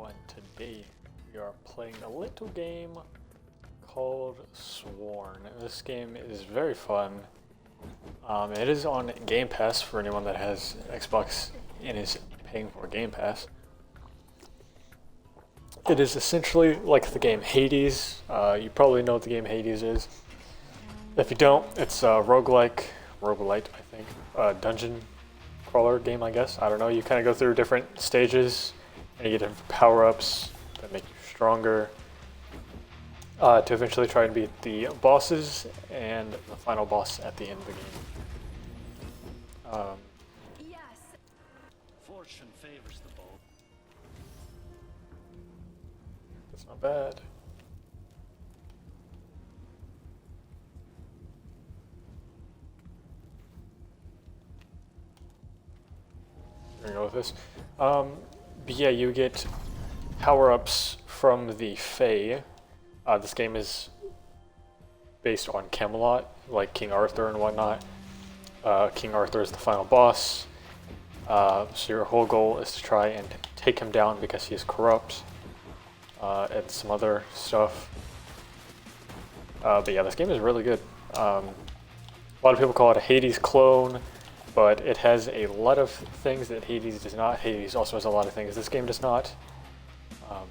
everyone, today we are playing a little game called Sworn. This game is very fun. It is on Game Pass for anyone that has Xbox and is paying for Game Pass. It is essentially like the game Hades. You probably know what the game Hades is. If you don't, it's a roguelite, I think. Dungeon crawler game, I guess. I don't know. You kind of go through different stages and you get different power-ups that make you stronger to eventually try and beat the bosses and the final boss at the end of the game. Yes. Fortune favors the bold. That's not bad. We're gonna go with this. But yeah, you get power-ups from the Fae. This game is based on Camelot, like King Arthur and whatnot. King Arthur is the final boss. So your whole goal is to try and take him down because he is corrupt, and some other stuff. But yeah, this game is really good. A lot of people call it a Hades clone, but it has a lot of things that Hades does not. Hades also has a lot of things this game does not. I'm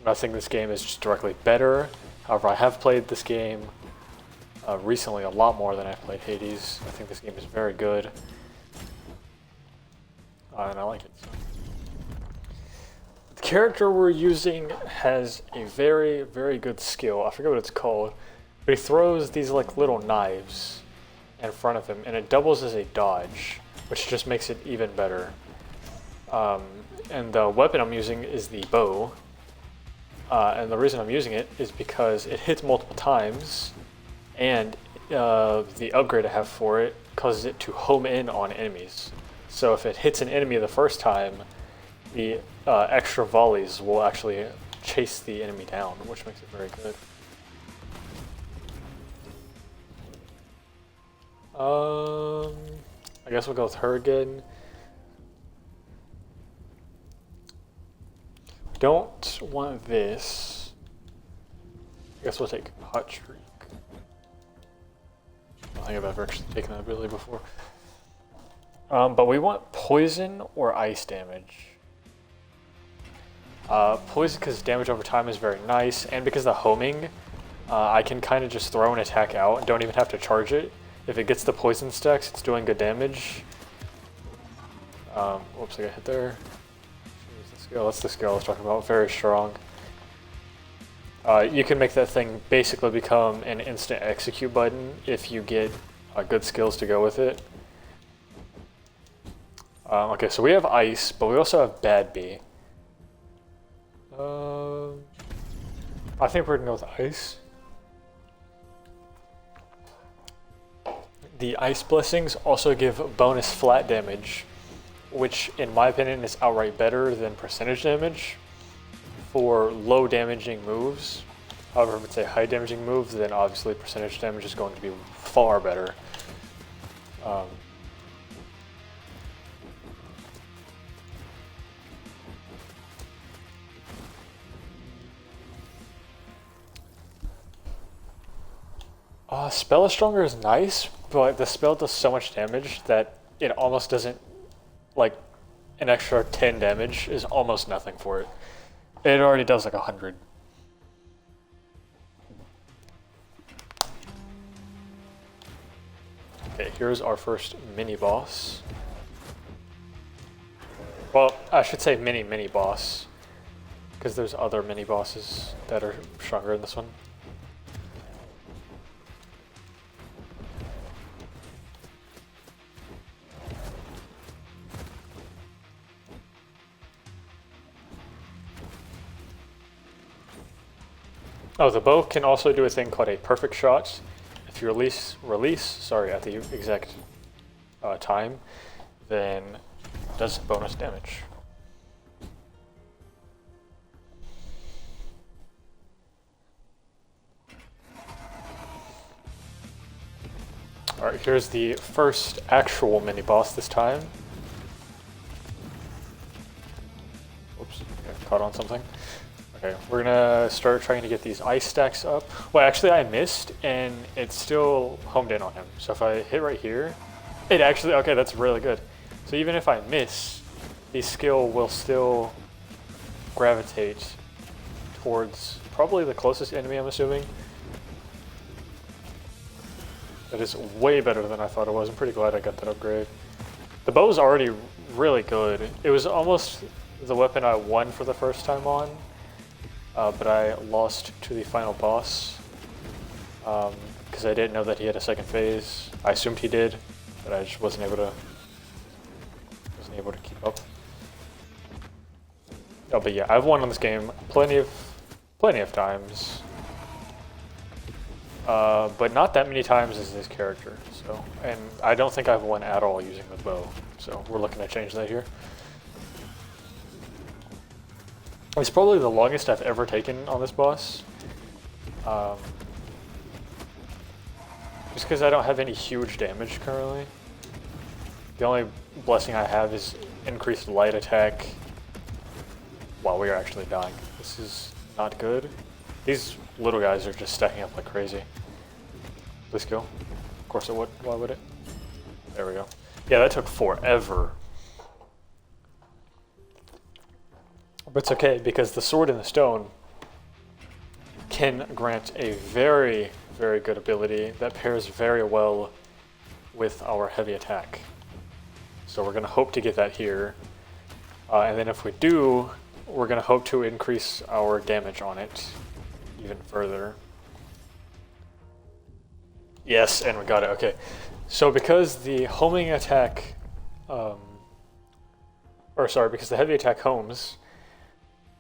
not saying this game is just directly better. However, I have played this game recently a lot more than I've played Hades. I think this game is very good. And I like it. So. The character we're using has a very, very good skill. I forget what it's called. But he throws these like little knives in front of him, and it doubles as a dodge, which just makes it even better. And the weapon I'm using is the bow. And the reason I'm using it is because it hits multiple times, and the upgrade I have for it causes it to home in on enemies. So if it hits an enemy the first time, the extra volleys will actually chase the enemy down, which makes it very good. I guess we'll go with her again. Don't want this. I guess we'll take Hot Streak. I don't think I've ever actually taken that ability before. But we want poison or ice damage. Poison because damage over time is very nice, and because the homing, I can kind of just throw an attack out and don't even have to charge it. If it gets the poison stacks, it's doing good damage. Whoops, I got hit there. That's the skill I was talking about. Very strong. You can make that thing basically become an instant execute button if you get good skills to go with it. Okay, so we have ice, but we also have bad bee. I think we're gonna go with ice. The ice blessings also give bonus flat damage, which in my opinion is outright better than percentage damage for low damaging moves. However, if it's a high damaging move, then obviously percentage damage is going to be far better. Spell Stronger is nice, but the spell does so much damage that it almost doesn't, like, an extra 10 damage is almost nothing for it. It already does like 100. Okay, here's our first mini-boss. Well, I should say mini-boss, because there's other mini-bosses that are stronger in this one. Oh, the bow can also do a thing called a perfect shot. If you release at the exact time, then it does bonus damage. Alright, here's the first actual mini-boss this time. Oops. Okay. caught on something. Okay, we're gonna start trying to get these ice stacks up. Well, actually I missed and it still homed in on him. So if I hit right here, it actually, okay, that's really good. So even if I miss, the skill will still gravitate towards probably the closest enemy, I'm assuming. That is way better than I thought it was. I'm pretty glad I got that upgrade. The bow is already really good. It was almost the weapon I won for the first time on, but I lost to the final boss because I didn't know that he had a second phase. I assumed he did, but I just wasn't able to keep up. Oh, but yeah, I've won on this game plenty of times. But not that many times as this character, so, and I don't think I've won at all using the bow, so we're looking to change that here. It's probably the longest I've ever taken on this boss. Just because I don't have any huge damage currently. The only blessing I have is increased light attack while we are actually dying. This is not good. These little guys are just stacking up like crazy. Please kill. Of course it would. Why would it? There we go. Yeah, that took forever. But it's okay because the sword in the stone can grant a very, very good ability that pairs very well with our heavy attack. So we're going to hope to get that here. And then if we do, we're going to hope to increase our damage on it even further. Yes, and we got it. Okay. So because the homing attack, because the heavy attack homes,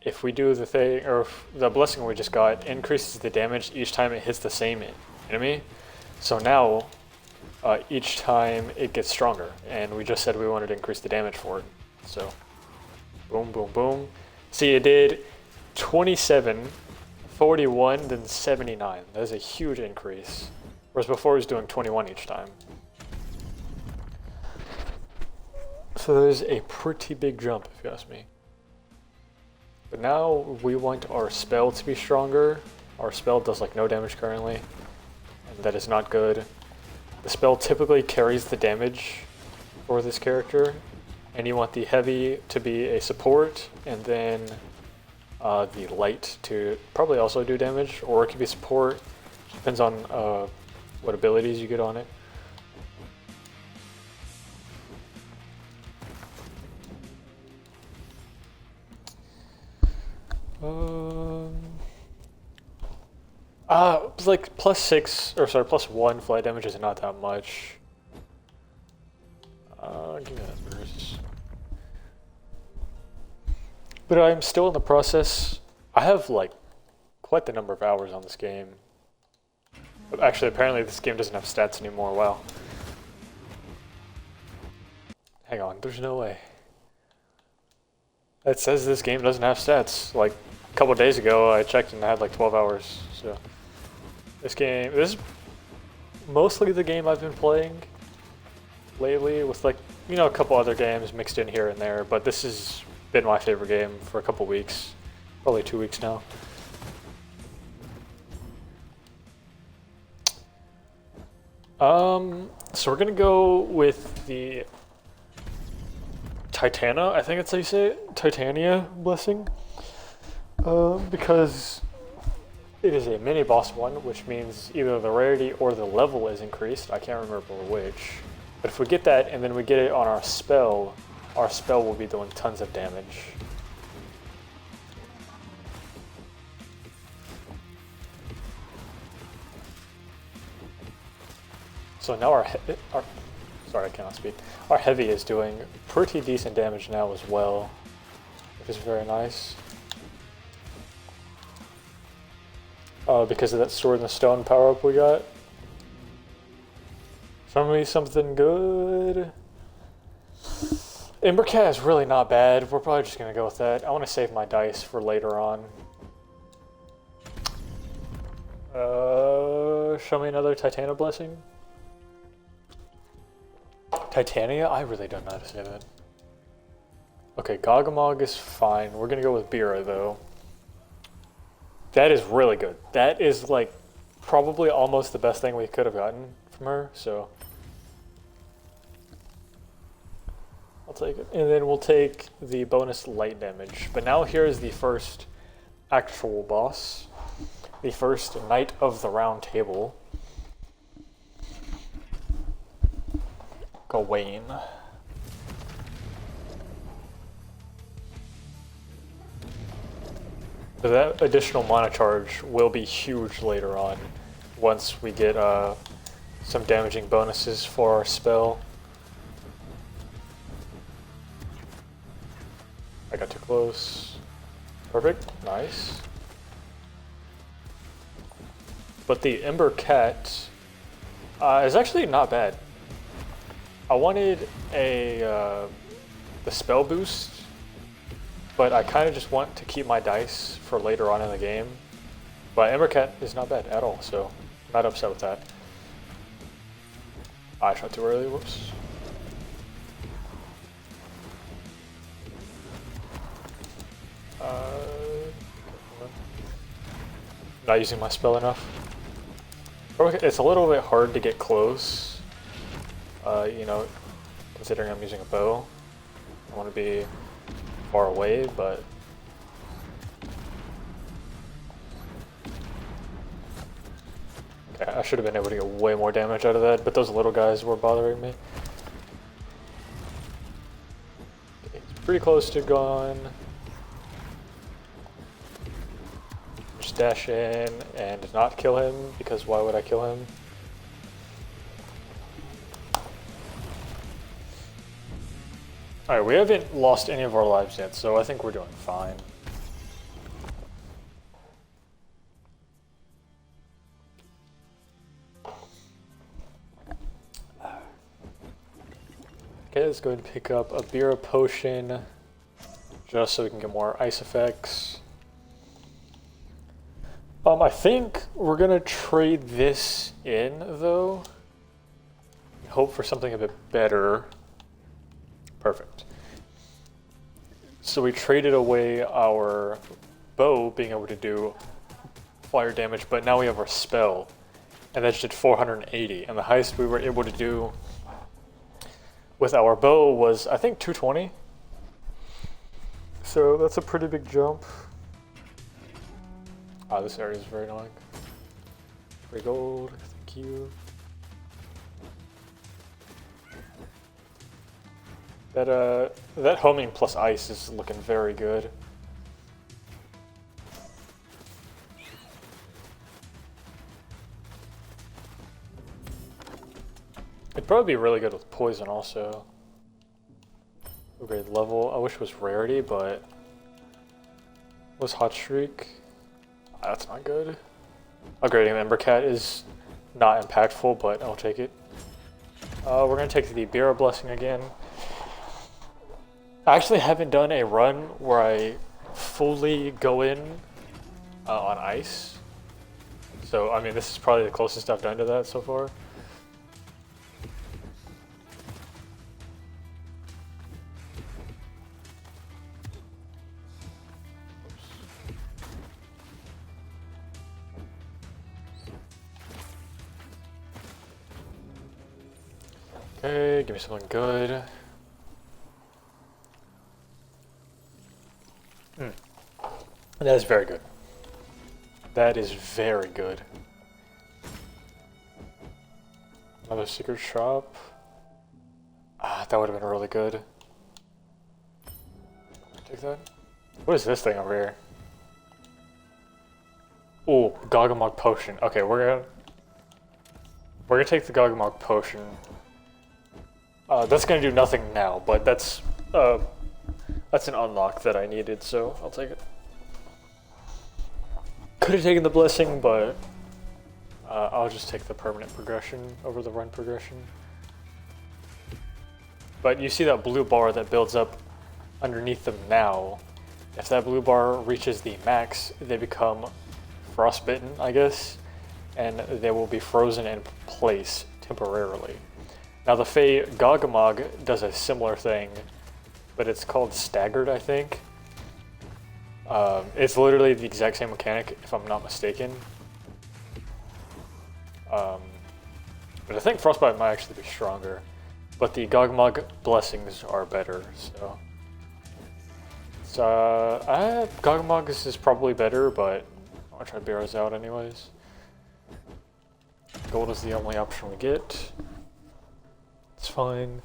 if we do the thing, or if the blessing we just got increases the damage each time it hits the same enemy. So now, each time it gets stronger, and we just said we wanted to increase the damage for it. So, boom, boom, boom. See, it did 27, 41, then 79. That is a huge increase. Whereas before it was doing 21 each time. So there's a pretty big jump, if you ask me. But now we want our spell to be stronger. Our spell does like no damage currently, and that is not good. The spell typically carries the damage for this character, and you want the heavy to be a support, and then the light to probably also do damage, or it could be support. Depends on what abilities you get on it. It's like +1 flight damage is not that much. Give me that burst. But I'm still in the process. I have like quite the number of hours on this game. Actually, apparently this game doesn't have stats anymore. Wow. Hang on, there's no way. It says this game doesn't have stats. Like a couple of days ago, I checked and I had like 12 hours. So this is mostly the game I've been playing lately, with like, you know, a couple other games mixed in here and there. But this has been my favorite game for a couple weeks, probably 2 weeks now. So we're gonna go with the Titania, I think that's how you say it, Titania blessing, because it is a mini boss one, which means either the rarity or the level is increased. I can't remember which, but if we get that and then we get it on our spell will be doing tons of damage. So now sorry, I cannot speak. Our heavy is doing pretty decent damage now as well, which is very nice. Because of that sword and the stone power up we got. Show me something good. Ember Cat is really not bad. We're probably just gonna go with that. I want to save my dice for later on. Show me another Titania blessing. Titania? I really don't know how to say that. Okay, Gogamog is fine. We're gonna go with Bira though. That is really good. That is like probably almost the best thing we could have gotten from her, so I'll take it. And then we'll take the bonus light damage. But now here is the first actual boss. The first Knight of the Round Table. Gawain. So that additional mana charge will be huge later on once we get some damaging bonuses for our spell. I got too close. Perfect. Nice. But the Ember Cat is actually not bad. I wanted the spell boost, but I kind of just want to keep my dice for later on in the game. But Ember Cat is not bad at all, so I'm not upset with that. I shot too early, whoops. Not using my spell enough. It's a little bit hard to get close, you know, considering I'm using a bow. I want to be far away, but okay, I should have been able to get way more damage out of that, but those little guys were bothering me. Okay, it's pretty close to gone. Just dash in and not kill him, because why would I kill him? Alright, we haven't lost any of our lives yet, so I think we're doing fine. Okay, let's go ahead and pick up a Bira potion, just so we can get more ice effects. I think we're gonna trade this in, though. Hope for something a bit better. Perfect. So we traded away our bow being able to do fire damage, but now we have our spell, and that just did 480. And the highest we were able to do with our bow was, I think, 220. So that's a pretty big jump. Ah, this area is very annoying. Free gold, thank you. That homing plus ice is looking very good. It'd probably be really good with poison also. Upgrade level. I wish it was rarity, but was hot streak. That's not good. Upgrading the Ember Cat is not impactful, but I'll take it. We're gonna take the Bira Blessing again. I actually haven't done a run where I fully go in on ice. So, I mean, this is probably the closest I've done to that so far. Okay, give me something good. That is very good. That is very good. Another secret shop. Ah, that would have been really good. Take that. What is this thing over here? Oh, Gogamog potion. Okay, we're gonna take the Gogamog potion. That's gonna do nothing now, but that's an unlock that I needed, so I'll take it. Could have taken the blessing, but I'll just take the permanent progression over the run progression. But you see that blue bar that builds up underneath them now. If that blue bar reaches the max, they become frostbitten, I guess, and they will be frozen in place temporarily. Now the Fey Gogamog does a similar thing but it's called Staggered, I think. It's literally the exact same mechanic, if I'm not mistaken. But I think Frostbite might actually be stronger. But the Gogmog blessings are better, so. Gogmog is probably better, but I'll try to bear us out anyways. Gold is the only option we get. It's fine.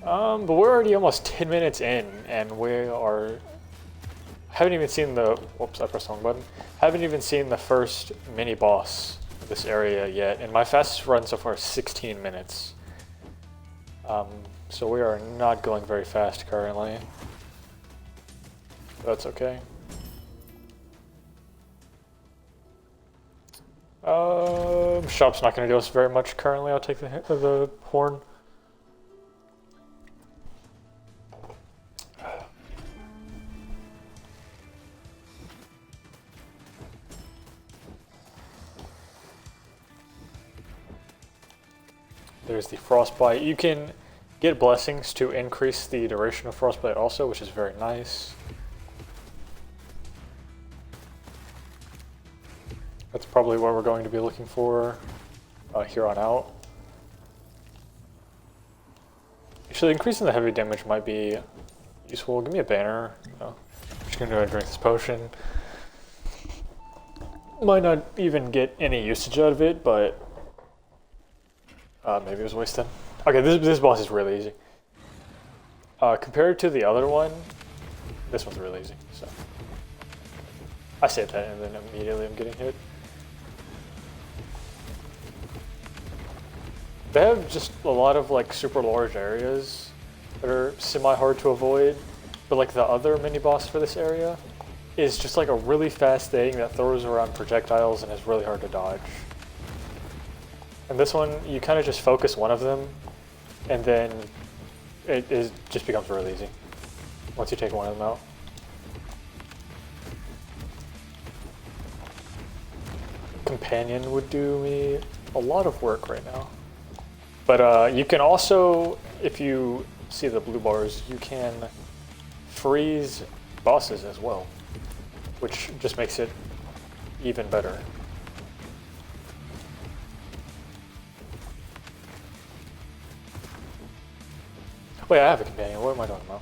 But we're already almost 10 minutes in, and haven't even seen the, whoops, I pressed the wrong button. Haven't even seen the first mini boss of this area yet, and my fastest run so far is 16 minutes. So we are not going very fast currently. That's okay. Shop's not going to do us very much currently. I'll take the horn. There's the Frostbite. You can get blessings to increase the duration of Frostbite also, which is very nice. That's probably what we're going to be looking for here on out. Actually, increasing the heavy damage might be useful. Give me a banner. I'm just going to drink this potion. Might not even get any usage out of it, but maybe it was wasted. Okay, this boss is really easy. Compared to the other one, this one's really easy. So I saved that, and then immediately I'm getting hit. They have just a lot of like super large areas that are semi-hard to avoid, but like the other mini-boss for this area is just like a really fast thing that throws around projectiles and is really hard to dodge. And this one, you kind of just focus one of them, and then it just becomes really easy once you take one of them out. Companion would do me a lot of work right now. But you can also, if you see the blue bars, you can freeze bosses as well, which just makes it even better. Wait, I have a companion. What am I talking about?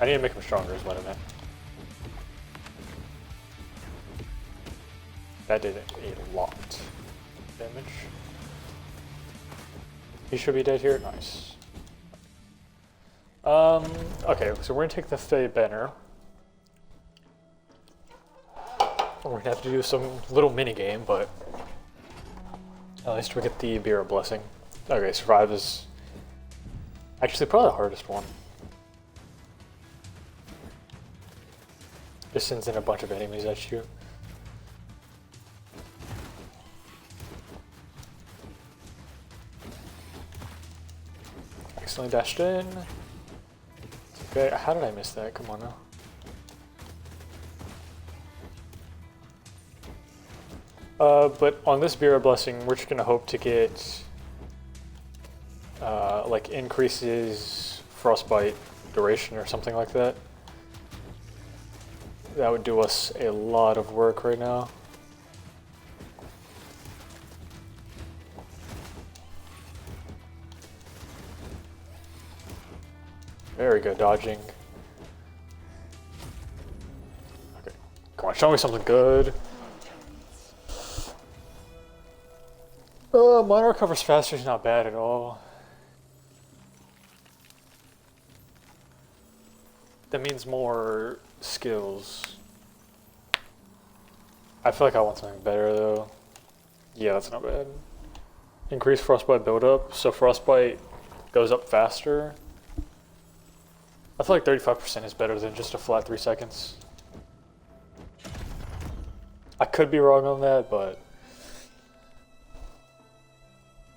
I need to make him stronger is what I meant. That did a lot of damage. He should be dead here. Nice. Okay, so we're gonna take the Fey Banner. We're gonna have to do some little mini game, but at least we get the Beer of Blessing. Okay, survive is actually probably the hardest one. Just sends in a bunch of enemies at you. Accidentally dashed in. Okay, how did I miss that? Come on now. But on this Beer of Blessing, we're just gonna hope to get like increases Frostbite duration or something like that. That would do us a lot of work right now. Very good dodging. Okay, come on, show me something good. Mana recovers faster is not bad at all. That means more skills. I feel like I want something better though. Yeah, that's not bad. Increase Frostbite buildup, so Frostbite goes up faster. I feel like 35% is better than just a flat 3 seconds. I could be wrong on that, but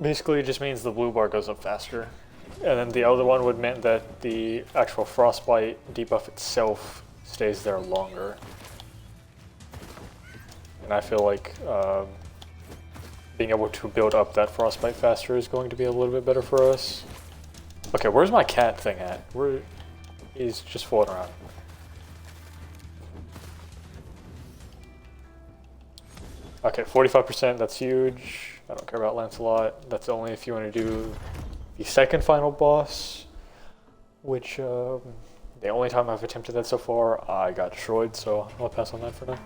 basically it just means the blue bar goes up faster. And then the other one would mean that the actual Frostbite debuff itself stays there longer. And I feel like being able to build up that frostbite faster is going to be a little bit better for us. Okay, where's my cat thing at? Where he's just floating around. Okay, 45%, that's huge. I don't care about Lancelot. That's only if you want to do the second final boss, which the only time I've attempted that so far, I got destroyed, so I'll pass on that for now.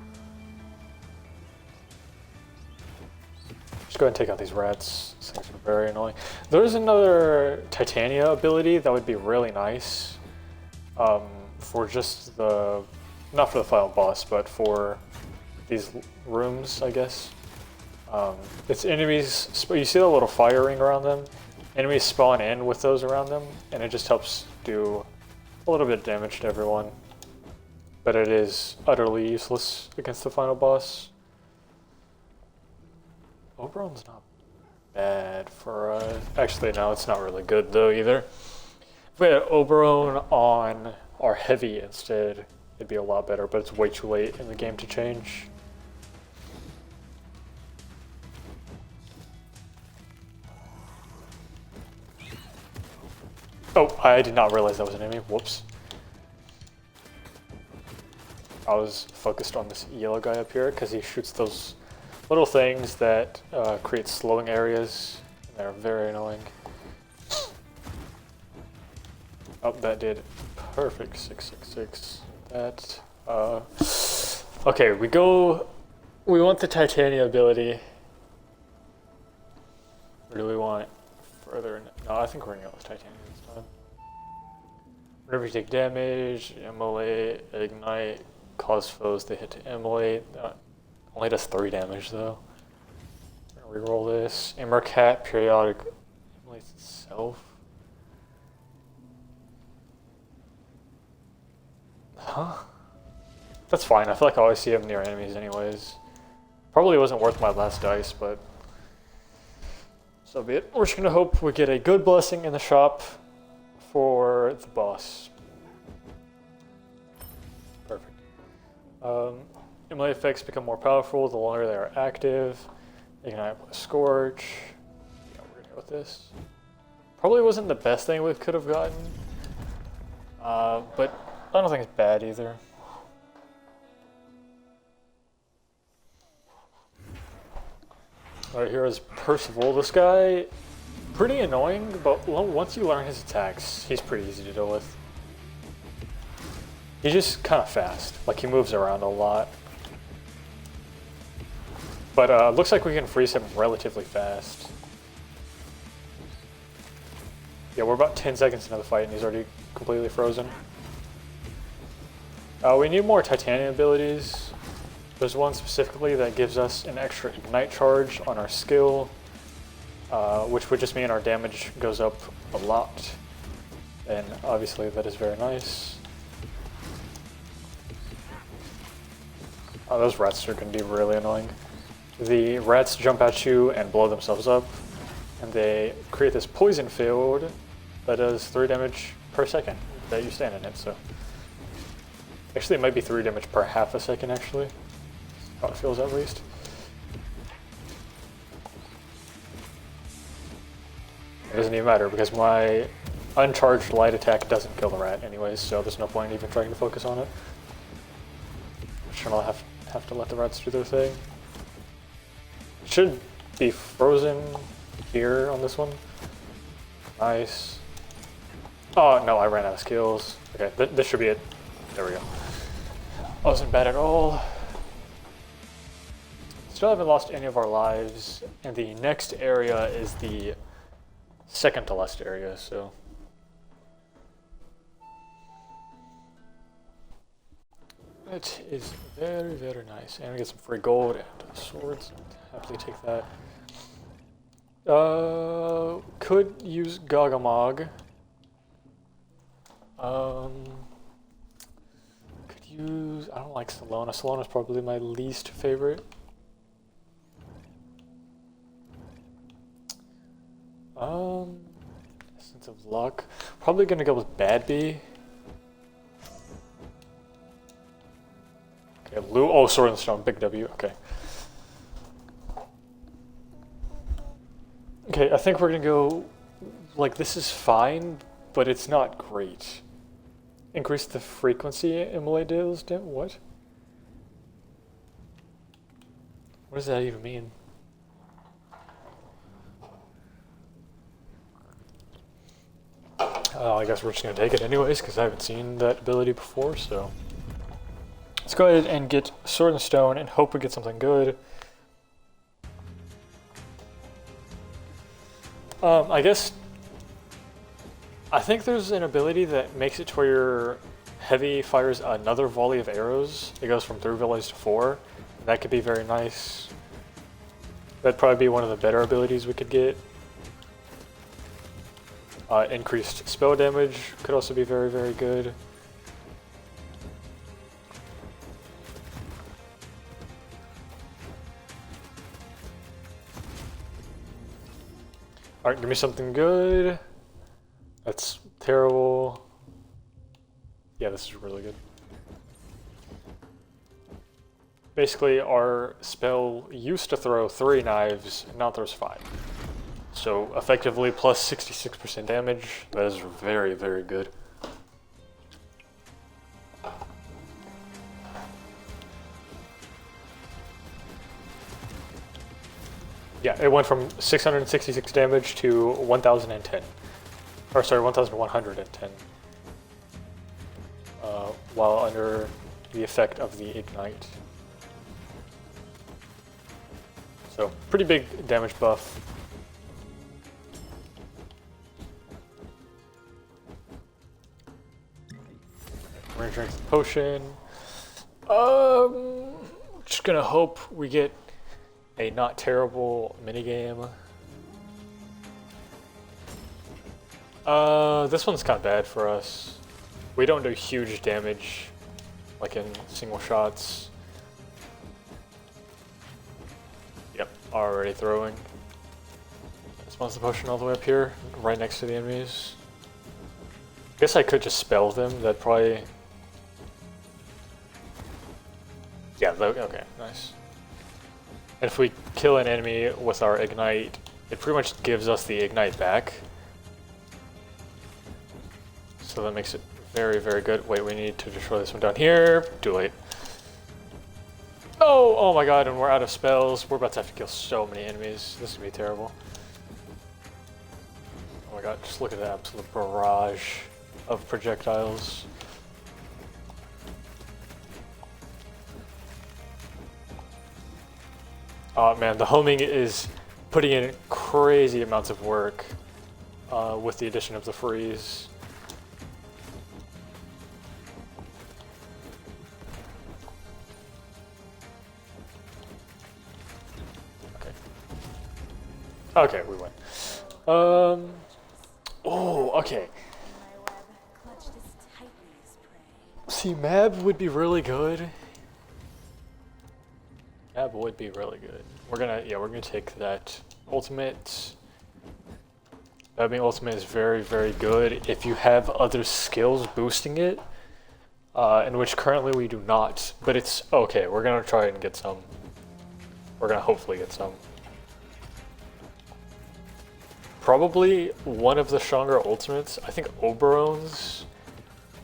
Just go ahead and take out these rats. These things are very annoying. There's another Titania ability that would be really nice for just the, not for the final boss, but for these rooms, I guess. It's enemies, you see the little fire ring around them? Enemies spawn in with those around them, and it just helps do a little bit of damage to everyone. But it is utterly useless against the final boss. Oberon's not bad for actually no, it's not really good though either. If we had Oberon on our heavy instead, it'd be a lot better, but it's way too late in the game to change. Oh, I did not realize that was an enemy. Whoops. I was focused on this yellow guy up here because he shoots those little things that create slowing areas. And they're very annoying. Oh, that did perfect. 666. That. Okay, we go. We want the Titania ability. Or do we want further? No, I think we're gonna go with Titania this time. Whenever you take damage, immolate, ignite, cause foes to hit to immolate. Only does 3 damage though. We're gonna reroll this. Immercat periodic immolates itself. Huh? That's fine. I feel like I always see him near enemies anyways. Probably wasn't worth my last dice, but so be it. We're just gonna hope we get a good blessing in the shop for the boss. Perfect. Immolate effects become more powerful the longer they are active. Ignite with Scorch. Yeah, we're gonna go with this. Probably wasn't the best thing we could have gotten, but I don't think it's bad either. Alright, here is Percival. This guy, pretty annoying, but once you learn his attacks, he's pretty easy to deal with. He's just kind of fast, like he moves around a lot. But looks like we can freeze him relatively fast. Yeah, we're about 10 seconds into the fight and he's already completely frozen. We need more Titania abilities. There's one specifically that gives us an extra ignite charge on our skill, which would just mean our damage goes up a lot. And obviously that is very nice. Oh, those rats are going to be really annoying. The rats jump at you and blow themselves up, and they create this poison field that does 3 damage per second that you stand in it, so. Actually, it might be 3 damage per half a second, actually. How it feels, at least. It doesn't even matter, because my uncharged light attack doesn't kill the rat anyways, so there's no point even trying to focus on it. I'm sure I'll have to let the rats do their thing. It should be frozen here on this one. Nice. Oh, no, I ran out of skills. Okay, this should be it. There we go. Wasn't bad at all. Still haven't lost any of our lives, and the next area is the second to last area, so. It is very, very nice. And we get some free gold and swords. Happily take that. Could use Gagamog. Could use, I don't like Salona. Salona's probably my least favorite. Essence of Luck. Probably gonna go with Bad Bee. Okay, oh, Sword and Stone, big W, okay. Okay, I think we're gonna go, like, this is fine, but it's not great. Increase the frequency immolate deals, what? What does that even mean? I guess we're just gonna take it anyways, because I haven't seen that ability before, so. Let's go ahead and get Sword and Stone and hope we get something good. I think there's an ability that makes it to where your heavy fires another volley of arrows. It goes from 3 volleys to 4. That could be very nice. That'd probably be one of the better abilities we could get. Increased spell damage could also be very, very good. Alright, give me something good. That's terrible. Yeah, this is really good. Basically, our spell used to throw 3 knives, now throws 5. So, effectively plus 66% damage. That is very, very good. Yeah, it went from 666 damage to 1010. Or sorry, 1110. While under the effect of the Ignite. So, pretty big damage buff. We're gonna drink the potion. Just gonna hope we get a not terrible minigame. This one's kind of bad for us. We don't do huge damage, like in single shots. Yep, already throwing. Spawns the potion all the way up here, right next to the enemies. I guess I could just spell them, that'd probably... Yeah, okay, nice. And if we kill an enemy with our Ignite, it pretty much gives us the Ignite back. So that makes it very, very good. Wait, we need to destroy this one down here. Too late. Oh my god, and we're out of spells. We're about to have to kill so many enemies. This is gonna be terrible. Oh my god, just look at the absolute barrage of projectiles. Oh man, the homing is putting in crazy amounts of work with the addition of the freeze. Okay, we win. Oh, okay. See, Mab would be really good. Mab would be really good. We're gonna take that ultimate. Mabbing ultimate is very, very good if you have other skills boosting it, in which currently we do not. But it's okay. We're gonna try and get some. We're gonna hopefully get some. Probably one of the stronger ultimates. I think Oberon's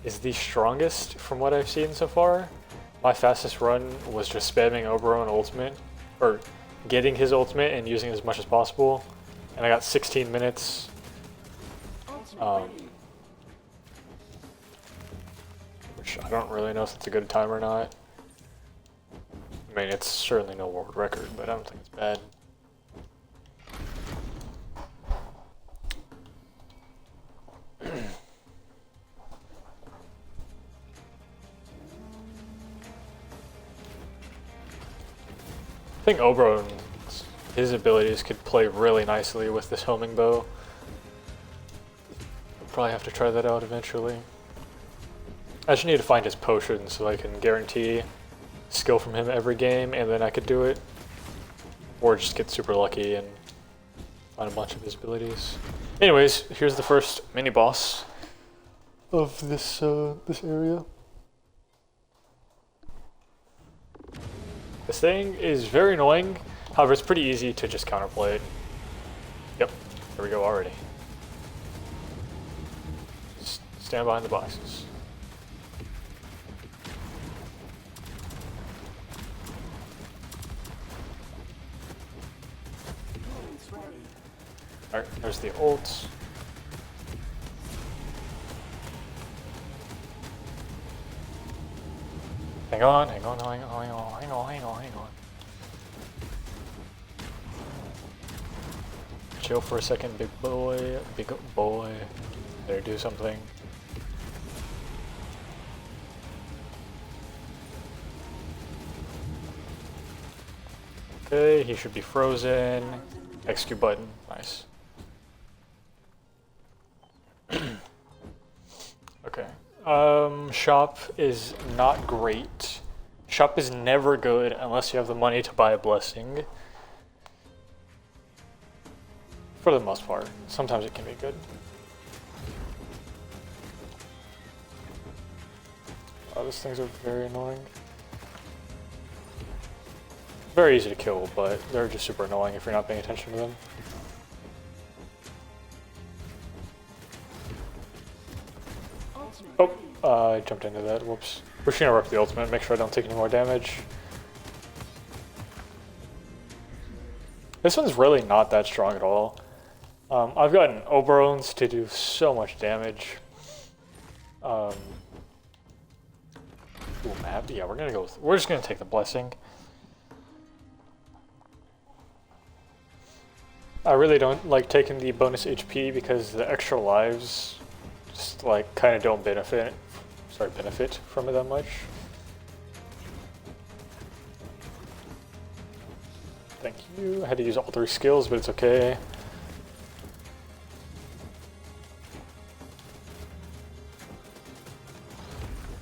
is the strongest from what I've seen so far. My fastest run was just spamming Oberon ultimate, or getting his ultimate and using it as much as possible. And I got 16 minutes. Which I don't really know if it's a good time or not. I mean, it's certainly no world record, but I don't think it's bad. I think Oberon, his abilities could play really nicely with this homing bow. We'll probably have to try that out eventually. I just need to find his potion so I can guarantee skill from him every game, and then I could do it. Or just get super lucky and find a bunch of his abilities. Anyways, here's the first mini boss of this this area. This thing is very annoying, however it's pretty easy to just counterplay it. Yep. There we go already. Stand behind the boxes. Alright, there's the ults. Hang on, hang on, hang on, hang on, hang on, hang on, hang on. Chill for a second, big boy, big boy. Better do something. Okay, he should be frozen. Execute button, nice. Okay. Shop is not great. Shop is never good unless you have the money to buy a blessing. For the most part. Sometimes it can be good. Oh, these things are very annoying. Very easy to kill, but they're just super annoying if you're not paying attention to them. Oh, I jumped into that, whoops. We're just gonna work the ultimate, make sure I don't take any more damage. This one's really not that strong at all. I've gotten Oberons to do so much damage. Ooh, map, yeah, we're just gonna take the blessing. I really don't like taking the bonus HP because the extra lives just like kind of don't benefit from it that much. Thank you. I had to use all 3 skills, but it's okay.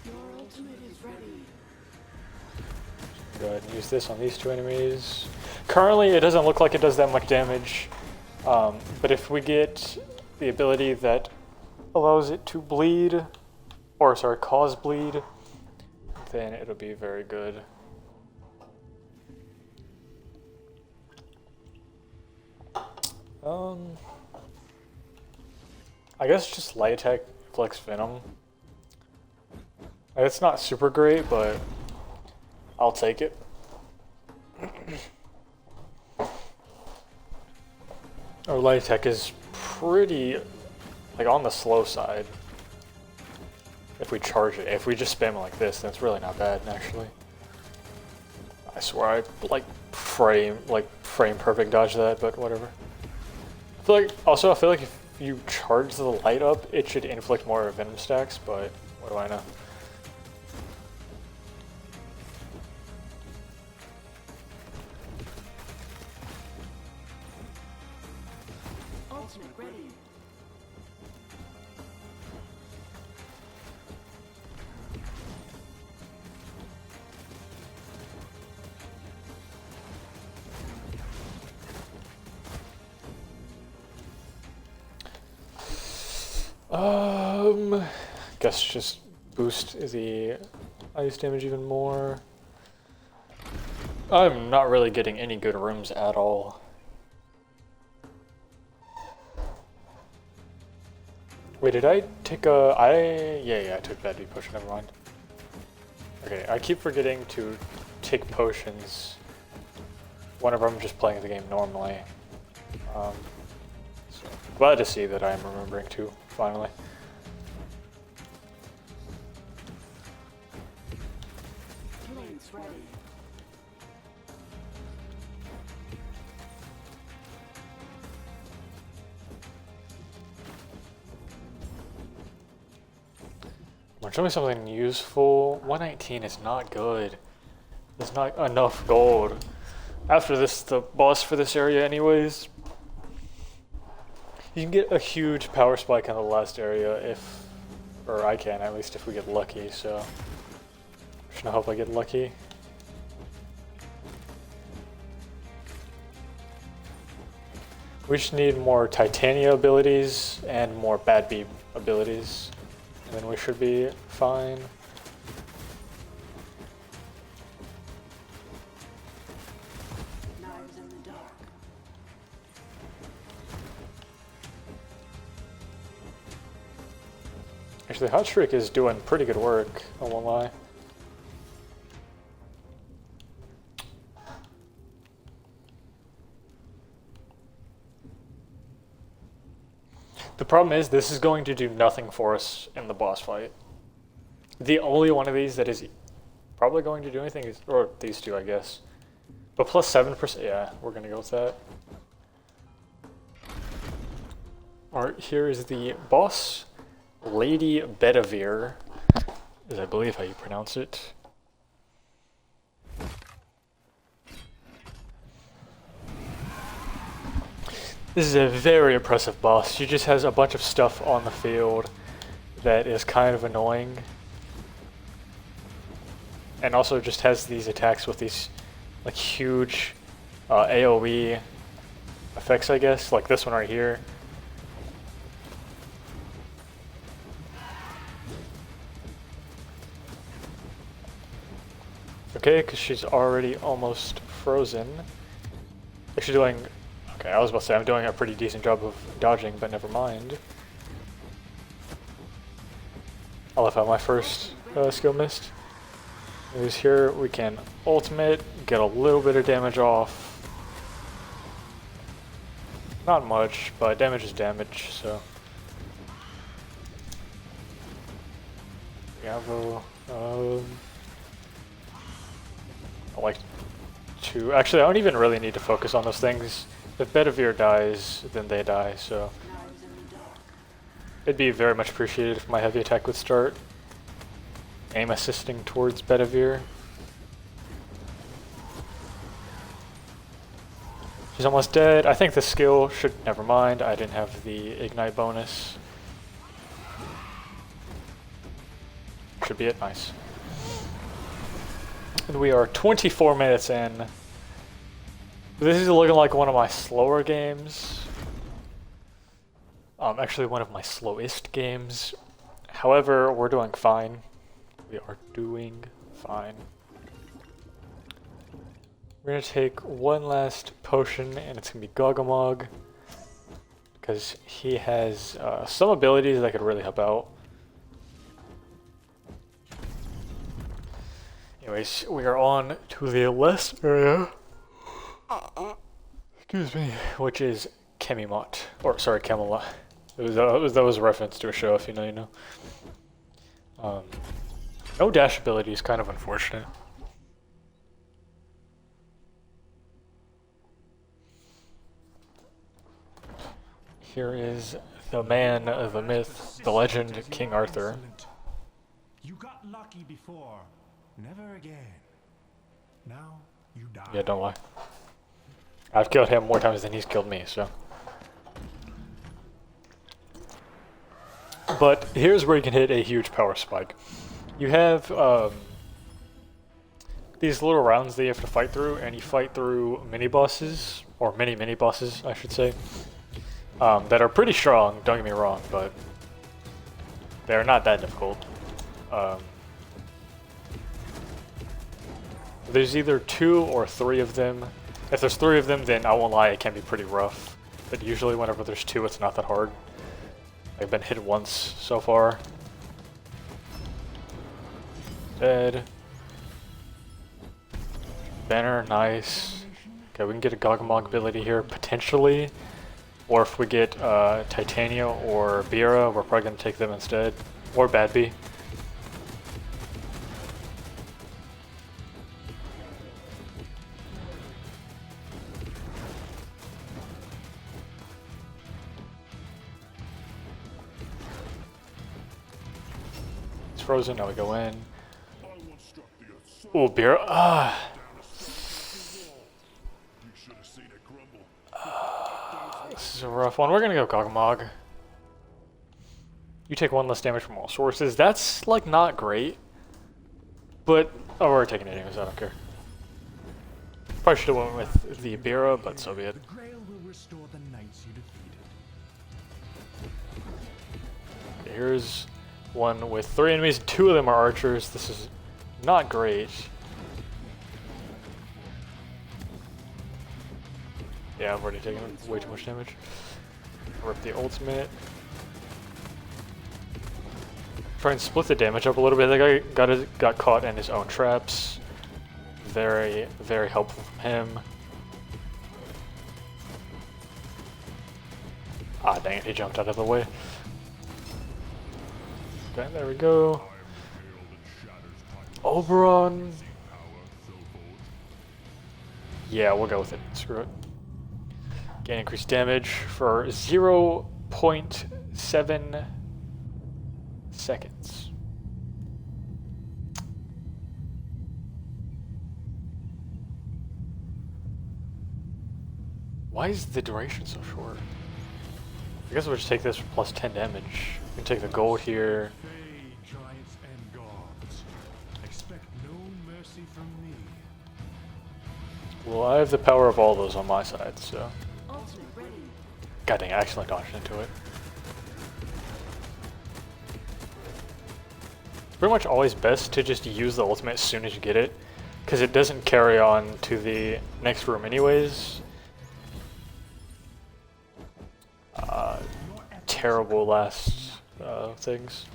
Your ultimate is ready. Go ahead and use this on these 2 enemies. Currently, it doesn't look like it does that much damage, but if we get the ability that allows it to bleed, or sorry, cause bleed, then it'll be very good. I guess just light attack flex venom. It's not super great, but I'll take it. Our light attack is pretty, like, on the slow side. If we charge it, if we just spam it like this, then it's really not bad, actually. I swear I frame perfect dodge that, but whatever. I feel like if you charge the light up, it should inflict more venom stacks, but what do I know? Ultimate ready. Guess just boost the ice damage even more. I'm not really getting any good rooms at all. Wait, did I take a... Yeah, I took Bad Beat Potion, never mind. Okay, I keep forgetting to take potions whenever I'm just playing the game normally. So glad to see that I'm remembering to, finally. Lane's ready. Show me something useful. 119 is not good. There's not enough gold. After this, the boss for this area anyways. You can get a huge power spike in the last area or I can at least if we get lucky, so. I hope I get lucky. We just need more Titania abilities and more Bad Beat abilities. And then we should be fine. Knives in the dark. Actually, Hot Streak is doing pretty good work, I won't lie. The problem is, this is going to do nothing for us in the boss fight. The only one of these that is probably going to do anything is, or these two, I guess. But plus 7%, yeah, we're gonna go with that. Alright, here is the boss, Lady Bedivere, is I believe how you pronounce it. This is a very impressive boss. She just has a bunch of stuff on the field that is kind of annoying. And also just has these attacks with these like huge AoE effects, I guess, like this one right here. Okay, because she's already almost frozen. Actually doing... Okay, I was about to say I'm doing a pretty decent job of dodging, but never mind. I love how my first skill missed. Anyways, here we can ultimate, get a little bit of damage off. Not much, but damage is damage, so. Bravo. I like to... Actually, I don't even really need to focus on those things. If Bedivere dies, then they die, so... It'd be very much appreciated if my heavy attack would start aim assisting towards Bedivere. She's almost dead. I think the skill should... Never mind, I didn't have the ignite bonus. Should be it, nice. And we are 24 minutes in. This is looking like one of my slower games. Actually one of my slowest games. However, we're doing fine. We are doing fine. We're gonna take one last potion, and it's gonna be Gogamog, because he has some abilities that could really help out. Anyways, we are on to the last area. Excuse me, which is Chemimot, or sorry, Camelot. That was a reference to a show, if you know, you know. No dash ability is kind of unfortunate. Here is the man, the myth, the legend, King Arthur. Excellent. You got lucky before. Never again. Now you die. Yeah, don't lie. I've killed him more times than he's killed me, so. But here's where you can hit a huge power spike. You have these little rounds that you have to fight through, and you fight through mini-bosses, or mini-bosses, I should say, that are pretty strong, don't get me wrong, but they're not that difficult. There's either 2 or 3 of them. If there's 3 of them, then I won't lie, it can be pretty rough. But usually whenever there's 2, it's not that hard. I've been hit once so far. Dead. Banner, nice. Okay, we can get a Gogamog ability here, potentially. Or if we get Titania or Bira, we're probably going to take them instead. Or Badbee. Frozen, now we go in. Oh, beer. This is a rough one. We're gonna go Gogamog. You take 1 less damage from all sources. That's, like, not great. But, oh, we're taking it anyways, I don't care. Probably should have went with the Bira, but so be it. The Grail will restore the knights you defeated. Okay, here's one with 3 enemies. 2 of them are archers. This is not great. Yeah, I've already taken way too much damage. Rip the ultimate. try and split the damage up a little bit. That guy got caught in his own traps. Very, very helpful from him. Ah, dang it, he jumped out of the way. Okay, there we go. Oberon. Yeah, we'll go with it. Screw it. Gain increased damage for 0.7 seconds. Why is the duration so short? I guess we'll just take this for plus 10 damage. We can take the gold here. Fey, giants, and gods. Expect no mercy from me. Well, I have the power of all those on my side, so. Ultimate ready. God dang, I accidentally dodged into it. It's pretty much always best to just use the ultimate as soon as you get it, because it doesn't carry on to the next room anyways. Terrible last things.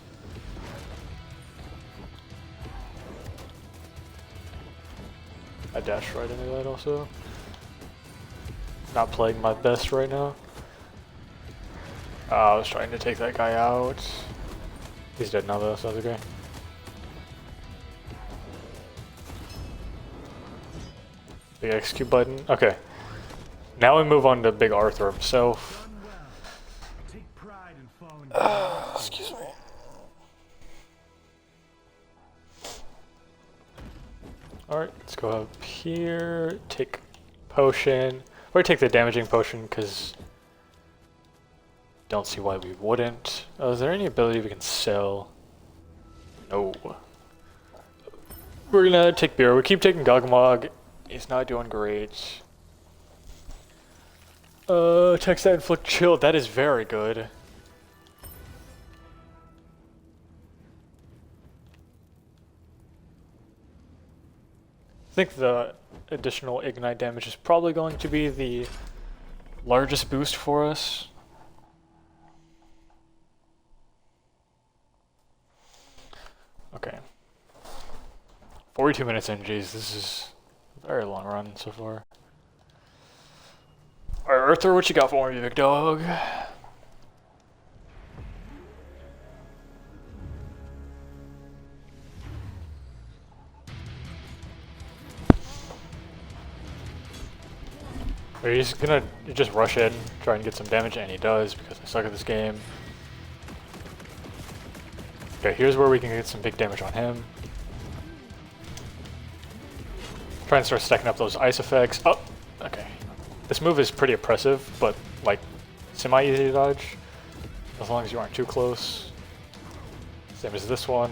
I dashed right into that also. Not playing my best right now. I was trying to take that guy out. He's dead now though, so that's okay. Big execute button. Okay. Now we move on to Big Arthur himself. Take pride in falling Excuse me. Alright, let's go up here, take potion, or take the damaging potion because don't see why we wouldn't. Is there any ability we can sell? No. We're gonna take beer. We keep taking Gogmog. He's not doing great. Text that inflict chill. That is very good. I think the additional ignite damage is probably going to be the largest boost for us. Okay. 42 minutes in, geez, this is a very long run so far. Alright, Arthur, what you got for me, big dog? Are you just gonna just rush in, try and get some damage? And he does, because I suck at this game. Okay, here's where we can get some big damage on him. Try and start stacking up those ice effects. Oh, okay. This move is pretty oppressive, but like semi-easy to dodge, as long as you aren't too close. Same as this one.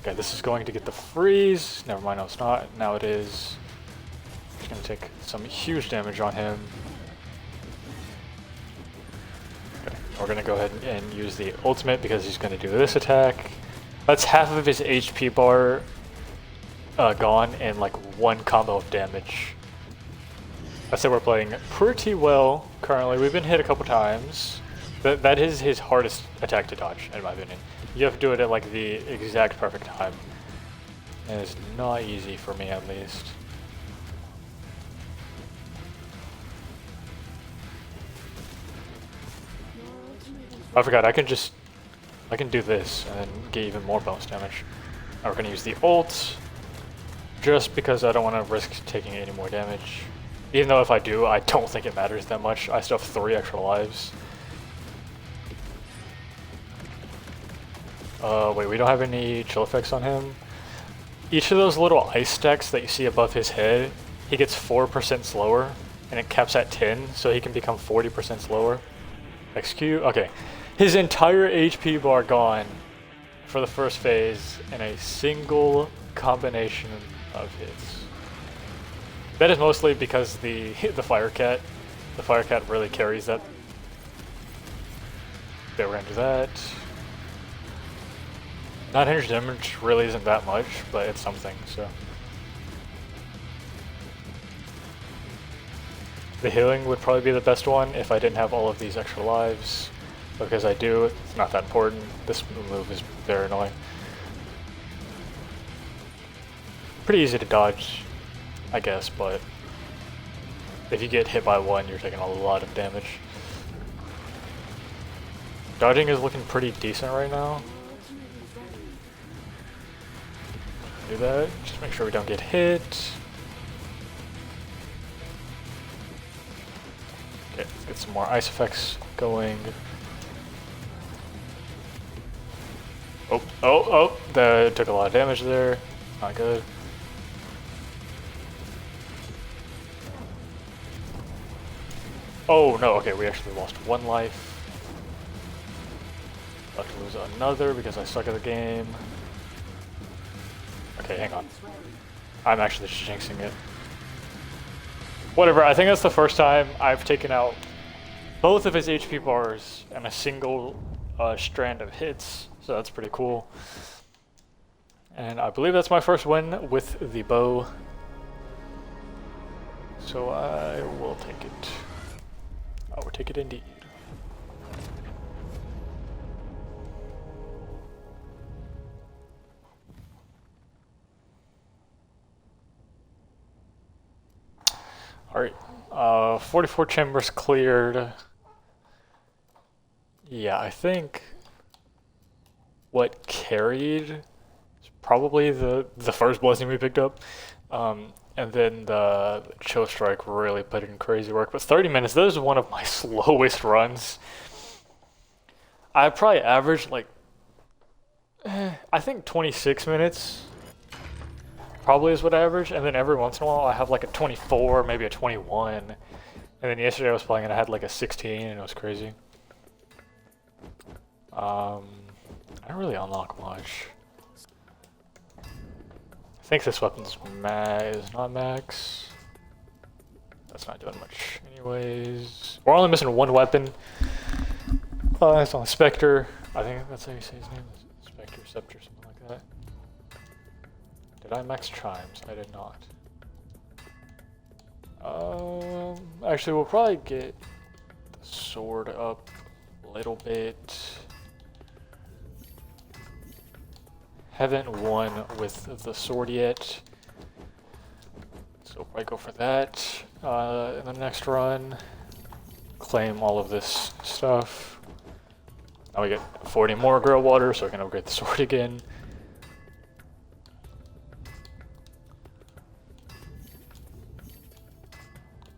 Okay, this is going to get the freeze. Never mind, no, it's not. Now it is. Just gonna take some huge damage on him. Okay, we're gonna go ahead and use the ultimate because he's gonna do this attack. That's half of his HP bar gone in like one combo of damage. I said we're playing pretty well currently. We've been hit a couple times. That is his hardest attack to dodge, in my opinion. You have to do it at like the exact perfect time. And it's not easy for me, at least. I forgot, I can do this and then get even more bonus damage. Now we're gonna use the ult, just because I don't want to risk taking any more damage. Even though if I do, I don't think it matters that much. I still have 3 extra lives. Wait, we don't have any chill effects on him. Each of those little ice stacks that you see above his head, he gets 4% slower, and it caps at 10, so he can become 40% slower. Execute, okay. His entire HP bar gone for the first phase in a single combination of hits. That is mostly because the Fire Cat really carries that. Okay, we're gonna do that. 900 damage really isn't that much, but it's something, so. The healing would probably be the best one if I didn't have all of these extra lives. because I do. It's not that important. This move is very annoying. Pretty easy to dodge, I guess, but if you get hit by one, you're taking a lot of damage. Dodging is looking pretty decent right now. Do that, just make sure we don't get hit. Okay, let's get some more ice effects going. Oh, that took a lot of damage there. Not good. Oh no, okay, we actually lost one life. About to lose another because I suck at the game. Okay, hang on. I'm actually just jinxing it. Whatever, I think that's the first time I've taken out both of his HP bars and a single strand of hits, so that's pretty cool. And I believe that's my first win with the bow. So I will take it. I will take it indeed. Alright, 44 chambers cleared. Yeah, I think what carried is probably the first blessing we picked up. And then the Chill Strike really put in crazy work. But 30 minutes, that is one of my slowest runs. I probably averaged like, I think 26 minutes probably is what I average. And then every once in a while I have like a 24, maybe a 21. And then yesterday I was playing and I had like a 16 and it was crazy. I don't really unlock much. I think this weapon's is not max. That's not doing much anyways. We're only missing one weapon. It's on Spectre. I think that's how you say his name. Spectre, Scepter, something like that. Did I max Chimes? I did not. Actually, we'll probably get the sword up a little bit. Haven't won with the sword yet, so we'll probably go for that in the next run. Claim all of this stuff. Now we get 40 more Grow Water, so we can upgrade the sword again.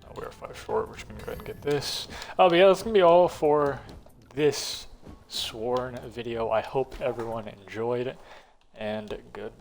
Now we're 5 short, we're just gonna go ahead and get this. But yeah, that's gonna be all for this Sworn video. I hope everyone enjoyed. And goodbye.